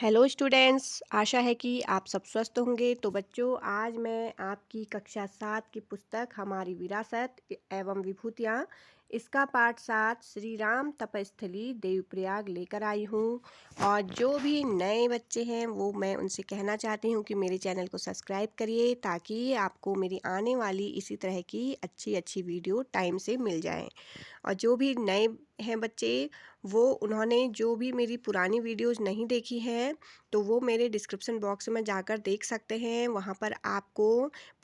Hello students, आशा है कि आप सब स्वस्थ होंगे। तो बच्चों, आज मैं आपकी कक्षा 7 की पुस्तक हमारी विरासत एवं विभूतियाँ इसका पाठ 7 श्री राम तपस्थली देवप्रयाग लेकर आई हूँ। और जो भी नए बच्चे हैं वो मैं उनसे कहना चाहती हूँ कि मेरे चैनल को सब्सक्राइब करिए ताकि आपको मेरी आने वाली इसी तरह की अच्छी अच्छी वीडियो टाइम से मिल जाएं। और जो भी नए हैं बच्चे, वो उन्होंने जो भी मेरी पुरानी वीडियोस नहीं देखी हैं तो वो मेरे डिस्क्रिप्शन बॉक्स में जाकर देख सकते हैं। वहाँ पर आपको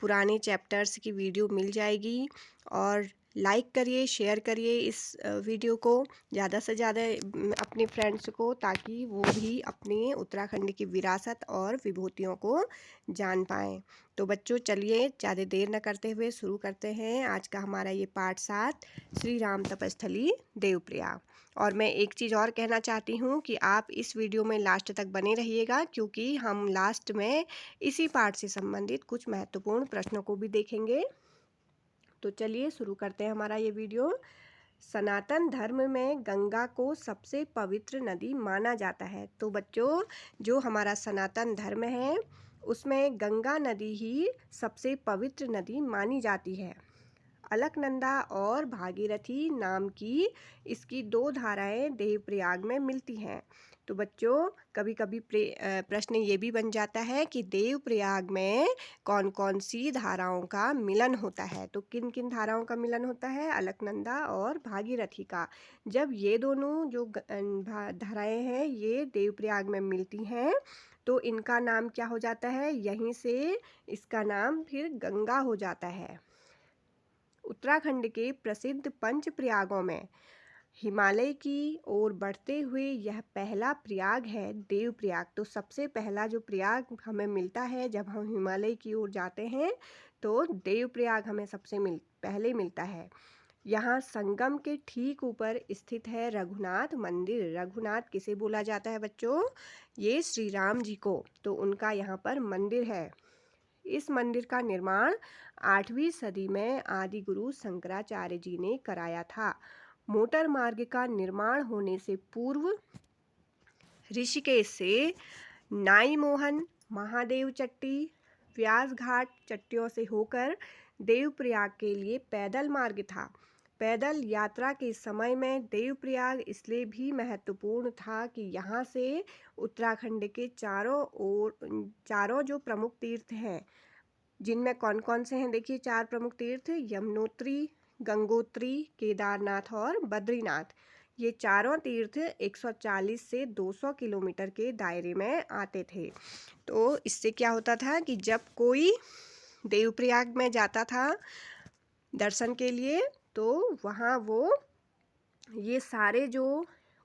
पुराने चैप्टर्स की वीडियो मिल जाएगी। और लाइक करिए, शेयर करिए इस वीडियो को ज़्यादा से ज़्यादा अपने फ्रेंड्स को, ताकि वो भी अपने उत्तराखंड की विरासत और विभूतियों को जान पाएँ। तो बच्चों, चलिए ज़्यादा देर न करते हुए शुरू करते हैं आज का हमारा ये पाठ 7 श्री राम तपस्थली देवप्रयाग। और मैं एक चीज़ और कहना चाहती हूँ कि आप इस वीडियो में लास्ट तक बने रहिएगा, क्योंकि हम लास्ट में इसी पाठ से संबंधित कुछ महत्वपूर्ण प्रश्नों को भी देखेंगे। तो चलिए शुरू करते हैं हमारा ये वीडियो। सनातन धर्म में गंगा को सबसे पवित्र नदी माना जाता है। तो बच्चों, जो हमारा सनातन धर्म है उसमें गंगा नदी ही सबसे पवित्र नदी मानी जाती है। अलकनंदा और भागीरथी नाम की इसकी दो धाराएं देवप्रयाग में मिलती हैं। तो बच्चों, कभी कभी प्रश्न ये भी बन जाता है कि देवप्रयाग में कौन कौन सी धाराओं का मिलन होता है। तो किन किन धाराओं का मिलन होता है? अलकनंदा और भागीरथी का। जब ये दोनों जो धाराएं हैं ये देवप्रयाग में मिलती हैं तो इनका नाम क्या हो जाता है? यहीं से इसका नाम फिर गंगा हो जाता है। उत्तराखंड के प्रसिद्ध पंच प्रयागों में हिमालय की ओर बढ़ते हुए यह पहला प्रयाग है, देवप्रयाग। तो सबसे पहला जो प्रयाग हमें मिलता है जब हम हिमालय की ओर जाते हैं तो देवप्रयाग हमें सबसे पहले मिलता है। यहाँ संगम के ठीक ऊपर स्थित है रघुनाथ मंदिर। रघुनाथ किसे बोला जाता है बच्चों? ये श्री राम जी को। तो उनका यहाँ पर मंदिर है। इस मंदिर का निर्माण 8वीं सदी में आदि गुरु शंकराचार्य जी ने कराया था। मोटर मार्ग का निर्माण होने से पूर्व ऋषिकेश से नाई मोहन, महादेव चट्टी, व्यास घाट चट्टियों से होकर देवप्रयाग के लिए पैदल मार्ग था। पैदल यात्रा के समय में देवप्रयाग इसलिए भी महत्वपूर्ण था कि यहाँ से उत्तराखंड के चारों जो प्रमुख तीर्थ हैं, जिनमें कौन कौन से हैं देखिए। 4 प्रमुख तीर्थ यमुनोत्री, गंगोत्री, केदारनाथ और बद्रीनाथ। ये चारों तीर्थ 140 से 200 किलोमीटर के दायरे में आते थे। तो इससे क्या होता था कि जब कोई देवप्रयाग में जाता था दर्शन के लिए तो वहाँ वो ये सारे जो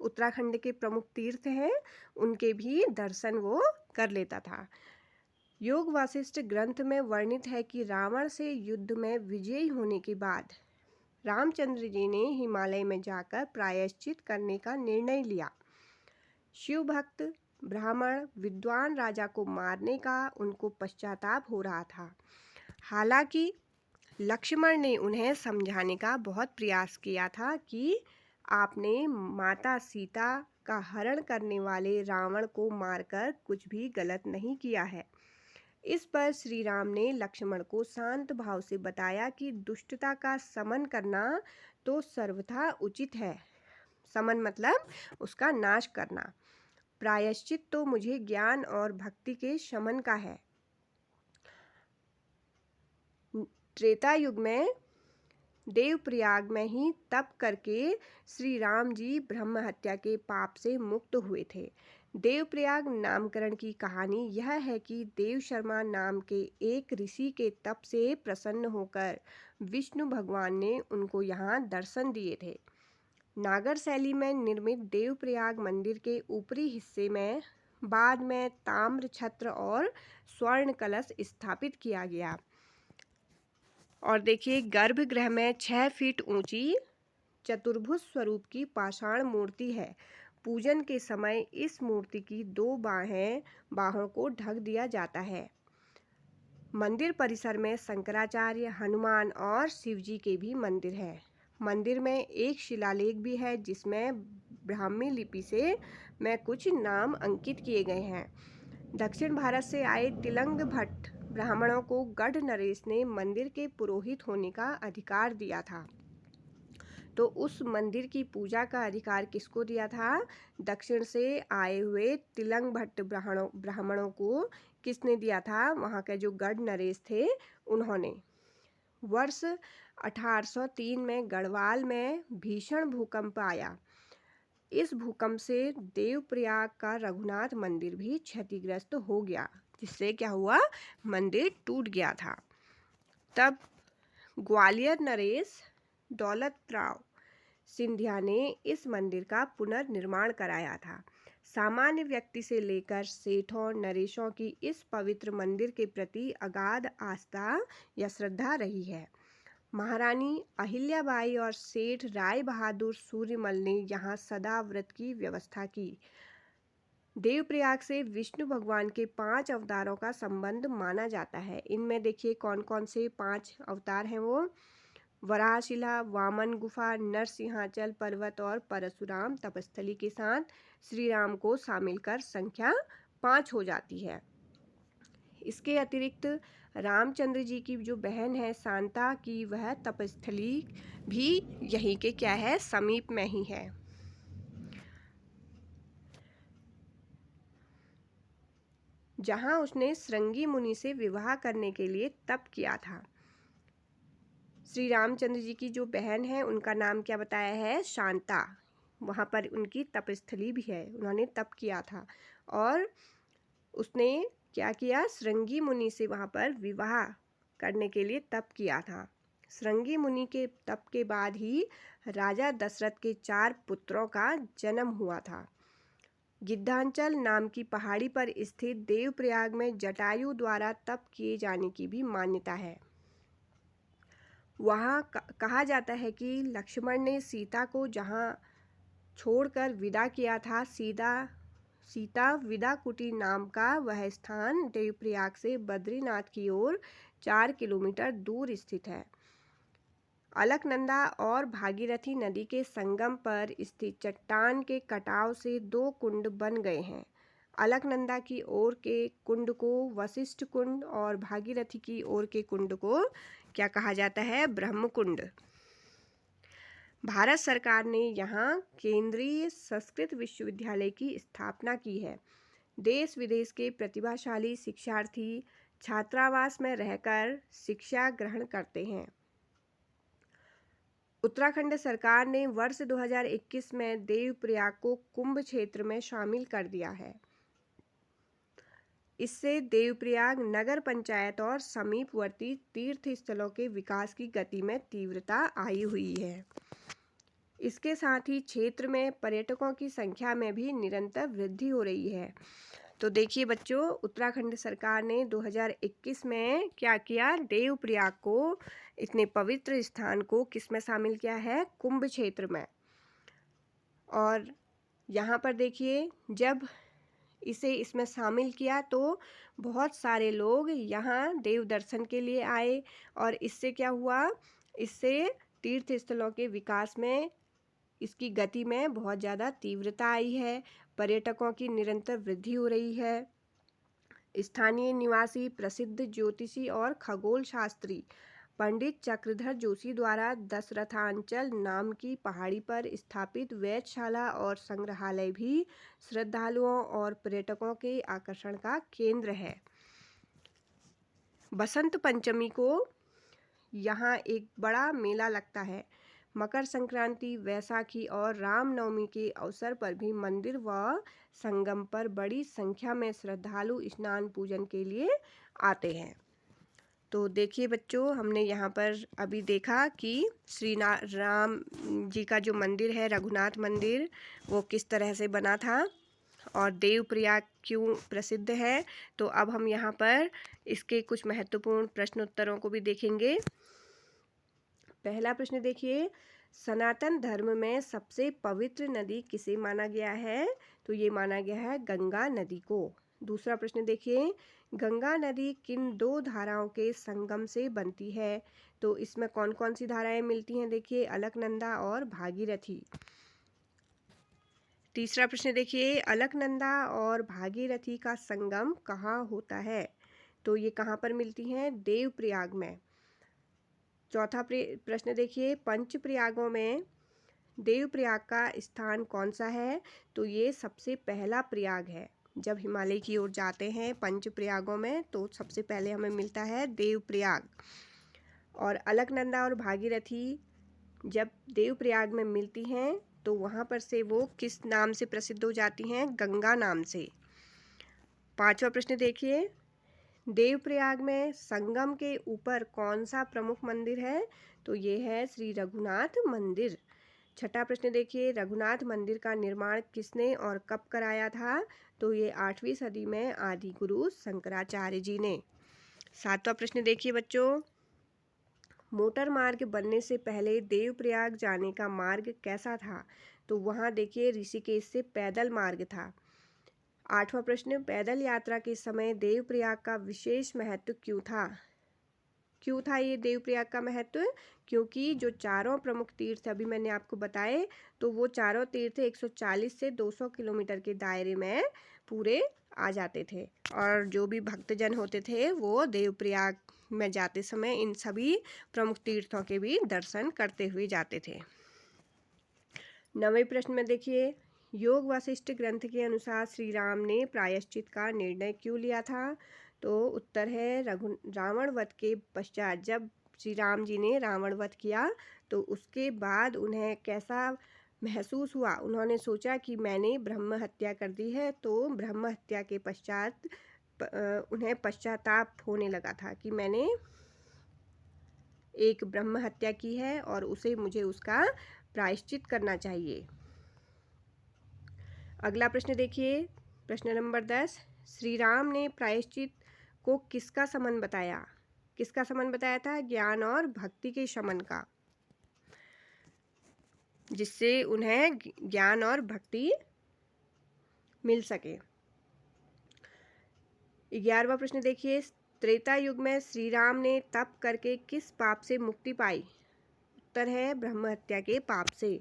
उत्तराखंड के प्रमुख तीर्थ हैं उनके भी दर्शन वो कर लेता था। योग वासिष्ठ ग्रंथ में वर्णित है कि रावण से युद्ध में विजयी होने के बाद रामचंद्र जी ने हिमालय में जाकर प्रायश्चित करने का निर्णय लिया। शिव भक्त ब्राह्मण विद्वान राजा को मारने का उनको पश्चाताप हो रहा था। हालांकि लक्ष्मण ने उन्हें समझाने का बहुत प्रयास किया था कि आपने माता सीता का हरण करने वाले रावण को मारकर कुछ भी गलत नहीं किया है। इस पर श्री राम ने लक्ष्मण को शांत भाव से बताया कि दुष्टता का समन करना तो सर्वथा उचित है। समन मतलब उसका नाश करना। प्रायश्चित तो मुझे ज्ञान और भक्ति के शमन का है। त्रेता युग में देवप्रयाग में ही तप करके श्री राम जी ब्रह्म हत्या के पाप से मुक्त हुए थे। देवप्रयाग नामकरण की कहानी यह है कि देव शर्मा नाम के एक ऋषि के तप से प्रसन्न होकर विष्णु भगवान ने उनको यहाँ दर्शन दिए थे। नागर शैली में निर्मित देवप्रयाग मंदिर के ऊपरी हिस्से में बाद में ताम्र छत्र और स्वर्ण कलश स्थापित किया गया। और देखिए, गर्भगृह में 6 फीट ऊंची चतुर्भुज स्वरूप की पाषाण मूर्ति है। पूजन के समय इस मूर्ति की 2 बाहों को ढक दिया जाता है। मंदिर परिसर में शंकराचार्य, हनुमान और शिवजी के भी मंदिर है। मंदिर में एक शिलालेख भी है जिसमें ब्राह्मी लिपि से में कुछ नाम अंकित किए गए हैं। दक्षिण भारत से आए तिलंग भट्ट ब्राह्मणों को गढ़ नरेश ने मंदिर के पुरोहित होने का अधिकार दिया था। तो उस मंदिर की पूजा का अधिकार किसको दिया था? दक्षिण से आए हुए तिलंग भट्ट ब्राह्मणों को किसने दिया था? वहाँ के जो गढ़ नरेश थे उन्होंने। वर्ष 1803 में गढ़वाल में भीषण भूकंप आया। इस भूकंप से देवप्रयाग का रघुनाथ मंदिर भी क्षतिग्रस्त हो गया, जिससे क्या हुआ? मंदिर टूट गया था। तब ग्वालियर नरेश दौलतराव सिंधिया ने इस मंदिर का पुनर्निर्माण कराया था। सामान्य व्यक्ति से लेकर सेठों नरेशों की इस पवित्र मंदिर के प्रति अगाध आस्था या श्रद्धा रही है। महारानी अहिल्याबाई और सेठ राय बहादुर सूर्यमल ने यहाँ सदा व्रत की व्यवस्था की। देवप्रयाग से विष्णु भगवान के 5 अवतारों का संबंध माना जाता है। इनमें देखिए कौन कौन से 5 अवतार हैं वो: वराहशिला, वामन गुफा, नरसिंहाचल पर्वत और परशुराम तपस्थली के साथ श्री राम को शामिल कर संख्या 5 हो जाती है। इसके अतिरिक्त रामचंद्र जी की जो बहन है शांता की, वह तपस्थली भी यहीं के क्या है? समीप में ही है। जहां उसने श्रृंगी मुनि से विवाह करने के लिए तप किया था। श्री रामचंद्र जी की जो बहन है उनका नाम क्या बताया है? शांता। वहाँ पर उनकी तपस्थली भी है, उन्होंने तप किया था और उसने क्या किया? श्रृंगी मुनि से वहाँ पर विवाह करने के लिए तप किया था। श्रृंगी मुनि के तप के बाद ही राजा दशरथ के 4 पुत्रों का जन्म हुआ था। गिद्धांचल नाम की पहाड़ी पर स्थित देवप्रयाग में जटायु द्वारा तप किए जाने की भी मान्यता है। वहाँ कहा जाता है कि लक्ष्मण ने सीता को जहाँ छोड़कर विदा किया था, सीता विदा कुटी नाम का वह स्थान देवप्रयाग से बद्रीनाथ की ओर 4 किलोमीटर दूर स्थित है। अलकनंदा और भागीरथी नदी के संगम पर स्थित चट्टान के कटाव से 2 कुंड बन गए हैं। अलकनंदा की ओर के कुंड को वशिष्ठ कुंड और भागीरथी की ओर के कुंड को क्या कहा जाता है? ब्रह्मकुंड। भारत सरकार ने यहाँ केंद्रीय संस्कृत विश्वविद्यालय की स्थापना की है। देश विदेश के प्रतिभाशाली शिक्षार्थी छात्रावास में रहकर शिक्षा ग्रहण करते हैं। उत्तराखंड सरकार ने वर्ष 2021 में देवप्रयाग को कुंभ क्षेत्र में शामिल कर दिया है। इससे देवप्रयाग नगर पंचायत और समीपवर्ती तीर्थ स्थलों के विकास की गति में तीव्रता आई हुई है। इसके साथ ही क्षेत्र में पर्यटकों की संख्या में भी निरंतर वृद्धि हो रही है। तो देखिए बच्चों, उत्तराखंड सरकार ने 2021 में क्या किया? देवप्रयाग को, इतने पवित्र स्थान को किस में शामिल किया है? कुंभ क्षेत्र में। और यहाँ पर देखिए, जब इसे इसमें शामिल किया तो बहुत सारे लोग यहाँ देव दर्शन के लिए आए और इससे क्या हुआ? इससे तीर्थ स्थलों के विकास में, इसकी गति में बहुत ज़्यादा तीव्रता आई है। पर्यटकों की निरंतर वृद्धि हो रही है। स्थानीय निवासी प्रसिद्ध ज्योतिषी और खगोल शास्त्री पंडित चक्रधर जोशी द्वारा दशरथांचल नाम की पहाड़ी पर स्थापित वेधशाला और संग्रहालय भी श्रद्धालुओं और पर्यटकों के आकर्षण का केंद्र है। बसंत पंचमी को यहाँ एक बड़ा मेला लगता है। मकर संक्रांति, वैसाखी और रामनवमी के अवसर पर भी मंदिर व संगम पर बड़ी संख्या में श्रद्धालु स्नान पूजन के लिए आते हैं। तो देखिए बच्चों, हमने यहाँ पर अभी देखा कि श्री राम जी का जो मंदिर है, रघुनाथ मंदिर, वो किस तरह से बना था और देवप्रयाग क्यों प्रसिद्ध है। तो अब हम यहाँ पर इसके कुछ महत्वपूर्ण प्रश्नोत्तरों को भी देखेंगे। पहला प्रश्न देखिए, सनातन धर्म में सबसे पवित्र नदी किसे माना गया है? तो ये माना गया है गंगा नदी को। दूसरा प्रश्न देखिए, गंगा नदी किन 2 धाराओं के संगम से बनती है? तो इसमें कौन कौन सी धाराएं मिलती हैं? देखिए, अलकनंदा और भागीरथी। तीसरा प्रश्न देखिए, अलकनंदा और भागीरथी का संगम कहाँ होता है? तो ये कहाँ पर मिलती हैं? देवप्रयाग में। चौथा प्रश्न देखिए, पंच प्रयागों में देवप्रयाग का स्थान कौन सा है? तो ये सबसे पहला प्रयाग है। जब हिमालय की ओर जाते हैं पंच प्रयागों में तो सबसे पहले हमें मिलता है देवप्रयाग। और अलकनंदा और भागीरथी जब देवप्रयाग में मिलती हैं तो वहाँ पर से वो किस नाम से प्रसिद्ध हो जाती हैं? गंगा नाम से। पांचवा प्रश्न देखिए, देवप्रयाग में संगम के ऊपर कौन सा प्रमुख मंदिर है? तो ये है श्री रघुनाथ मंदिर। छठा प्रश्न देखिए, रघुनाथ मंदिर का निर्माण किसने और कब कराया था? तो ये 8वीं सदी में आदि गुरु शंकराचार्य जी ने। सातवां प्रश्न देखिए बच्चों, मोटर मार्ग बनने से पहले देवप्रयाग जाने का मार्ग कैसा था? तो वहाँ देखिए ऋषिकेश से पैदल मार्ग था। आठवां प्रश्न, पैदल यात्रा के समय देवप्रयाग का विशेष महत्व क्यों था? क्यों था ये देवप्रयाग का महत्व? क्योंकि जो चारों प्रमुख तीर्थ अभी मैंने आपको बताए तो वो चारों तीर्थ 140 से 200 किलोमीटर के दायरे में पूरे आ जाते थे और जो भी भक्तजन होते थे वो देवप्रयाग में जाते समय इन सभी प्रमुख तीर्थों के भी दर्शन करते हुए जाते थे। 9वें प्रश्न में देखिए, योग वशिष्ठ ग्रंथ के अनुसार श्री राम ने प्रायश्चित का निर्णय क्यों लिया था? तो उत्तर है रावण वध के पश्चात जब श्री राम जी ने रावण वध किया तो उसके बाद उन्हें कैसा महसूस हुआ? उन्होंने सोचा कि मैंने ब्रह्म हत्या कर दी है, तो ब्रह्म हत्या के पश्चात उन्हें पश्चाताप होने लगा था कि मैंने एक ब्रह्म हत्या की है और मुझे उसका प्रायश्चित करना चाहिए। अगला प्रश्न देखिए, प्रश्न नंबर 10, श्री राम ने प्रायश्चित को किसका समन बताया? किसका समन बताया था? ज्ञान और भक्ति के शमन का, जिससे उन्हें ज्ञान और भक्ति मिल सके। 11वां प्रश्न देखिए, त्रेता युग में श्री राम ने तप करके किस पाप से मुक्ति पाई? उत्तर है ब्रह्म हत्या के पाप से।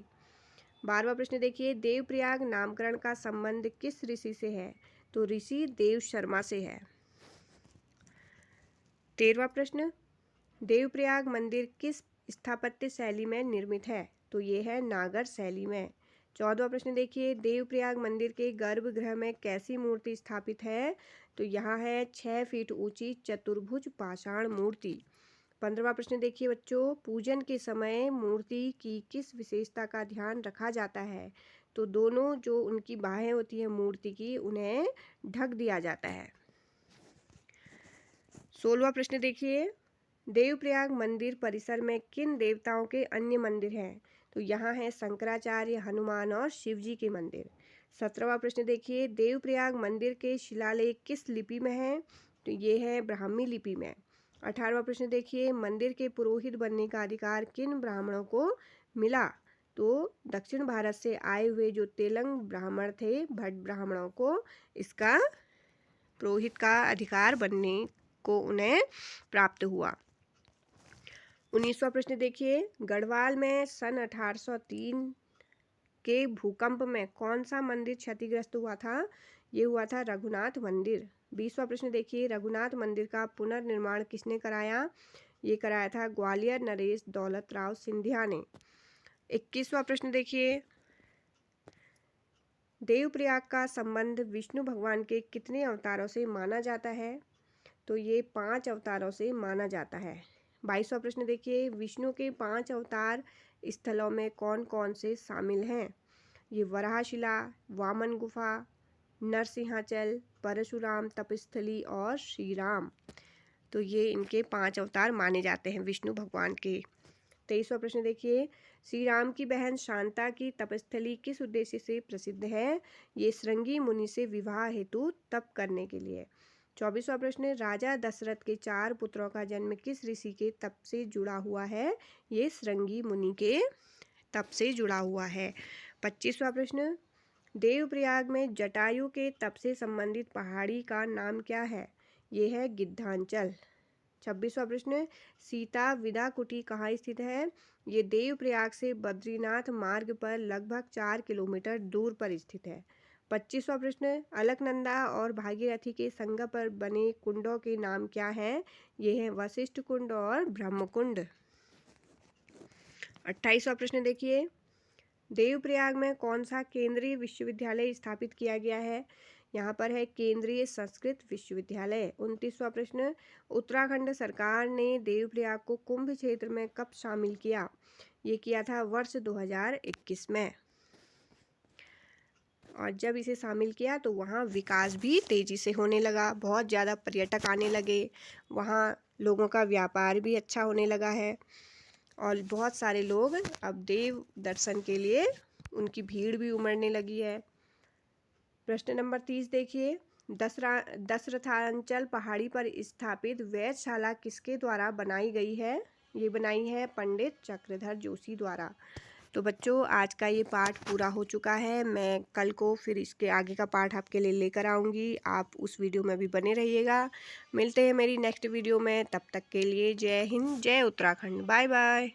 12वां प्रश्न देखिए, देवप्रयाग नामकरण का संबंध किस ऋषि से है? तो ऋषि देव शर्मा से है। 13वां प्रश्न, देवप्रयाग मंदिर किस स्थापत्य शैली में निर्मित है? तो ये है नागर शैली में। 14वां प्रश्न देखिए, देवप्रयाग मंदिर के गर्भगृह में कैसी मूर्ति स्थापित है? तो यहाँ है 6 फीट ऊंची चतुर्भुज पाषाण मूर्ति। 15वां प्रश्न देखिए बच्चों, पूजन के समय मूर्ति की किस विशेषता का ध्यान रखा जाता है? तो दोनों जो उनकी बाहें होती है मूर्ति की उन्हें ढक दिया जाता है। 16वां प्रश्न देखिए, देवप्रयाग मंदिर परिसर में किन देवताओं के अन्य मंदिर हैं? तो यहाँ है शंकराचार्य, हनुमान और शिव जी के मंदिर। 17वां प्रश्न देखिए, देवप्रयाग मंदिर के शिलालेख किस लिपि में है? तो ये है ब्राह्मी लिपि में। 18वां प्रश्न देखिए, मंदिर के पुरोहित बनने का अधिकार किन ब्राह्मणों को मिला? तो दक्षिण भारत से आए हुए जो तेलंग ब्राह्मण थे, भट्ट ब्राह्मणों को इसका पुरोहित का अधिकार बनने को उन्हें प्राप्त हुआ। 19वां प्रश्न देखिए, गढ़वाल में सन 1803 के भूकंप में कौन सा मंदिर क्षतिग्रस्त हुआ था? ये हुआ था रघुनाथ मंदिर। 20वां प्रश्न देखिए, रघुनाथ मंदिर का पुनर्निर्माण किसने कराया? ये कराया था ग्वालियर नरेश दौलतराव सिंधिया ने। 21वां प्रश्न देखिए, देवप्रयाग का संबंध विष्णु भगवान के कितने अवतारों से माना जाता है? तो ये 5 अवतारों से माना जाता है। 22वां प्रश्न देखिए, विष्णु के 5 अवतार स्थलों में कौन कौन से शामिल हैं? ये वराहशिला, वामन गुफा, नरसिंहाचल, परशुराम तपस्थली और श्री राम। तो ये इनके 5 अवतार माने जाते हैं विष्णु भगवान के। 23वां प्रश्न देखिए, श्री राम की बहन शांता की तपस्थली किस उद्देश्य से प्रसिद्ध है? ये श्रृंगी मुनि से विवाह हेतु तप करने के लिए। 24वां प्रश्न, राजा दशरथ के 4 पुत्रों का जन्म किस ऋषि के तप से जुड़ा हुआ है? ये श्रृंगी मुनि के तप से जुड़ा हुआ है। 25वां प्रश्न, देवप्रयाग में जटायु के तप से संबंधित पहाड़ी का नाम क्या है? ये है गिद्धांचल। 26वां प्रश्न, सीता विदा कुटी कहाँ स्थित है? ये देवप्रयाग से बद्रीनाथ मार्ग पर लगभग 4 किलोमीटर दूर पर स्थित है। 25वां प्रश्न, अलकनंदा और भागीरथी के संगम पर बने कुंडों के नाम क्या हैं? ये हैं वशिष्ठ कुंड और ब्रह्मकुंड। 28वां प्रश्न देखिए, देवप्रयाग में कौन सा केंद्रीय विश्वविद्यालय स्थापित किया गया है? यहाँ पर है केंद्रीय संस्कृत विश्वविद्यालय। 29वां प्रश्न, उत्तराखंड सरकार ने देवप्रयाग को कुंभ क्षेत्र में कब शामिल किया? ये किया था वर्ष 2021 में। और जब इसे शामिल किया तो वहाँ विकास भी तेजी से होने लगा, बहुत ज़्यादा पर्यटक आने लगे, वहाँ लोगों का व्यापार भी अच्छा होने लगा है और बहुत सारे लोग अब देव दर्शन के लिए उनकी भीड़ भी उमड़ने लगी है। प्रश्न नंबर 30 देखिए, दशरथांचल पहाड़ी पर स्थापित वेधशाला किसके द्वारा बनाई गई है? ये बनाई है पंडित चक्रधर जोशी द्वारा। तो बच्चों, आज का ये पाठ पूरा हो चुका है। मैं कल को फिर इसके आगे का पाठ आपके लिए लेकर आऊँगी। आप उस वीडियो में भी बने रहिएगा। मिलते हैं मेरी नेक्स्ट वीडियो में, तब तक के लिए जय हिंद, जय उत्तराखंड, बाय बाय।